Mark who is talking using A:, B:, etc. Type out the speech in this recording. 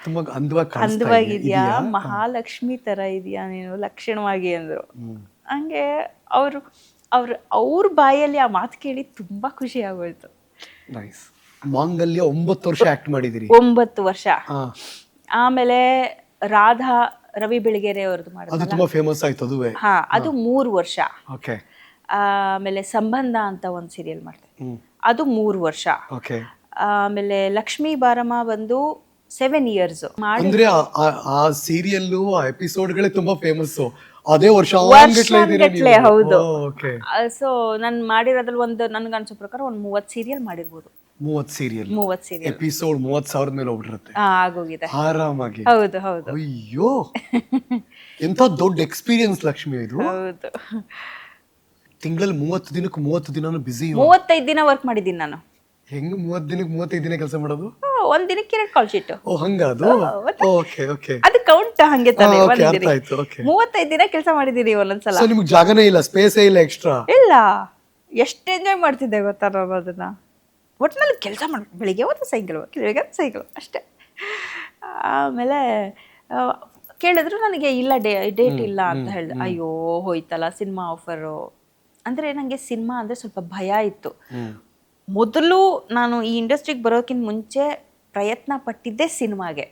A: ತುಂಬಾ ಅಂದವಾಗಿ ಕಾಣಿಸ್ತಾ
B: ಅಂದವಾಗಿದ್ಯಾ,
A: ಇದೆಯಾ?
B: ಮಹಾಲಕ್ಷ್ಮಿ ತರ ಇದೆಯಾ ನೀನು ಲಕ್ಷಣವಾಗಿ ಅಂದ್ರು. ಹಂಗೆ ಅವರು ಅವ್ರ ಬಾಯಲ್ಲಿ ಆ ಮಾತು ಕೇಳಿ ತುಂಬಾ ಖುಷಿ ಆಗೋಯ್ತು.
A: ನೈಸ್. ಮಾಂಗಲ್ಯ 9 ವರ್ಷ ಆಕ್ಟ್ ಮಾಡಿದಿರಿ.
B: 9 ವರ್ಷ.
A: ಹಾ,
B: ಆಮೇಲೆ ರಾಧಾ ರವಿ ಬೆಳಗೆರೆ ಅವ್ರದ್ದು
A: ಅದು
B: ಮಾಡಿದ್ನಲ್ಲ,
A: ತುಂಬಾ ಫೇಮಸ್ ಆಯ್ತು ಅದುವೇ.
B: ಹಾ ಅದು 3 ವರ್ಷ.
A: ಓಕೆ.
B: ಆಮೇಲೆ ಸಂಬಂಧ ಅಂತ ಒಂದು ಸೀರಿಯಲ್ ಮಾಡ್ದೆ, ಅದು 3 ವರ್ಷ.
A: ಓಕೆ. ಆಮೇಲೆ
B: ಲಕ್ಷ್ಮೀ ಬಾರಮ್ಮ ಬಂದು 7 years ಮಾಡಿ.
A: ಅಂದ್ರೆ ಆ ಸೀರಿಯಲ್ಲು ಆ ಎಪಿಸೋಡ್ಗಳೇ ತುಂಬಾ ಫೇಮಸ್. ಅದೇ
B: ವರ್ಷಾನ್ಗಟ್ಲೆ, ಹೌದು.
A: ಓಕೆ.
B: ಸೊ ನಾನು ಮಾಡಿರೋದ್ರಲ್ಲಿ ಒಂದು ನನ್ಗೆ ಅನ್ಸೋ ಪ್ರಕಾರ ಒಂದು 30 ಸೀರಿಯಲ್ ಮಾಡಿರ್ಬೋದು.
A: 30 ಸೀರಿಯಲ್
B: 30 ಸೀರಿಯಲ್
A: ಎಪಿಸೋಡ್ 30,000 ಮೇಲೆ ಹೋಗ್ಬಿಟ್ಟಿರುತ್ತೆ
B: ಆಗೋಗಿದೆ.
A: ಆರಾಮಾಗಿ.
B: ಹೌದು ಹೌದು
A: ಅಯ್ಯೋ, ಎಂತ ದೊಡ್ಡ ಎಕ್ಸ್ಪೀರಿಯನ್ಸ್ ಲಕ್ಷ್ಮಿ ಇದು.
B: ಹೌದು.
A: ತಿಂಗಳಲ್ಲಿ 30 ದಿನಕ್ಕೆ 30 ದಿನಾನು ಬಿಸಿ.
B: 35 ದಿನ ವರ್ಕ್ ಮಾಡಿದ್ದೀನಿ ನಾನು.
A: ಹೆಂಗ್ 30 ದಿನಕ್ಕೆ 35 ದಿನ ಕೆಲಸ ಮಾಡೋದು?
B: ಒಂದ್ ದಿನಕ್ಕೆ 2 ಕಾಲ್ ಶೀಟ್.
A: ಓ ಹಂಗ ಅದು. Okay okay.
B: ಅದು ಕೌಂಟ್ ಹಂಗೆ ತಾನೆ.
A: ಓಕೆ, ಅರ್ಥ ಆಯ್ತು. ಓಕೆ.
B: 35 ದಿನ ಕೆಲಸ ಮಾಡಿದೀನಿ ಒಂದೊಂದ್ಸಲ.
A: ಸೊ ನಿಮ್ಗೆ ಜಾಗನೇ ಇಲ್ಲ, ಸ್ಪೇಸೇ ಇಲ್ಲ ಎಕ್ಸ್ಟ್ರಾ?
B: ಇಲ್ಲ, ಎಷ್ಟು ಎಂಜಾಯ್ ಮಾಡ್ತಿದ್ದೆ ಗೊತ್ತಾ ನಾನು ಅದನ್ನ. ಒಟ್ಟಿನಲ್ಲಿ ಕೆಲಸ ಮಾಡ್ಬೇಕು, ಬೆಳಿಗ್ಗೆ ಹೊತ್ತು ಸೈಕಲ್ ಅಷ್ಟೇ. ಆಮೇಲೆ ಕೇಳಿದ್ರು ನನಗೆ ಇಲ್ಲ ಡೇಟ್ ಇಲ್ಲ ಅಂತ ಹೇಳಿದೆ. ಅಯ್ಯೋ ಹೋಯ್ತಲ್ಲ ಸಿನಿಮಾ ಆಫರು. ಅಂದರೆ ನನಗೆ ಸಿನಿಮಾ ಅಂದರೆ ಸ್ವಲ್ಪ ಭಯ ಇತ್ತು. ಮೊದಲು ನಾನು ಈ ಇಂಡಸ್ಟ್ರಿಗೆ ಬರೋಕ್ಕಿಂತ ಮುಂಚೆ ಪ್ರಯತ್ನ ಪಟ್ಟಿದ್ದೆ ಸಿನಿಮಾಗೆ.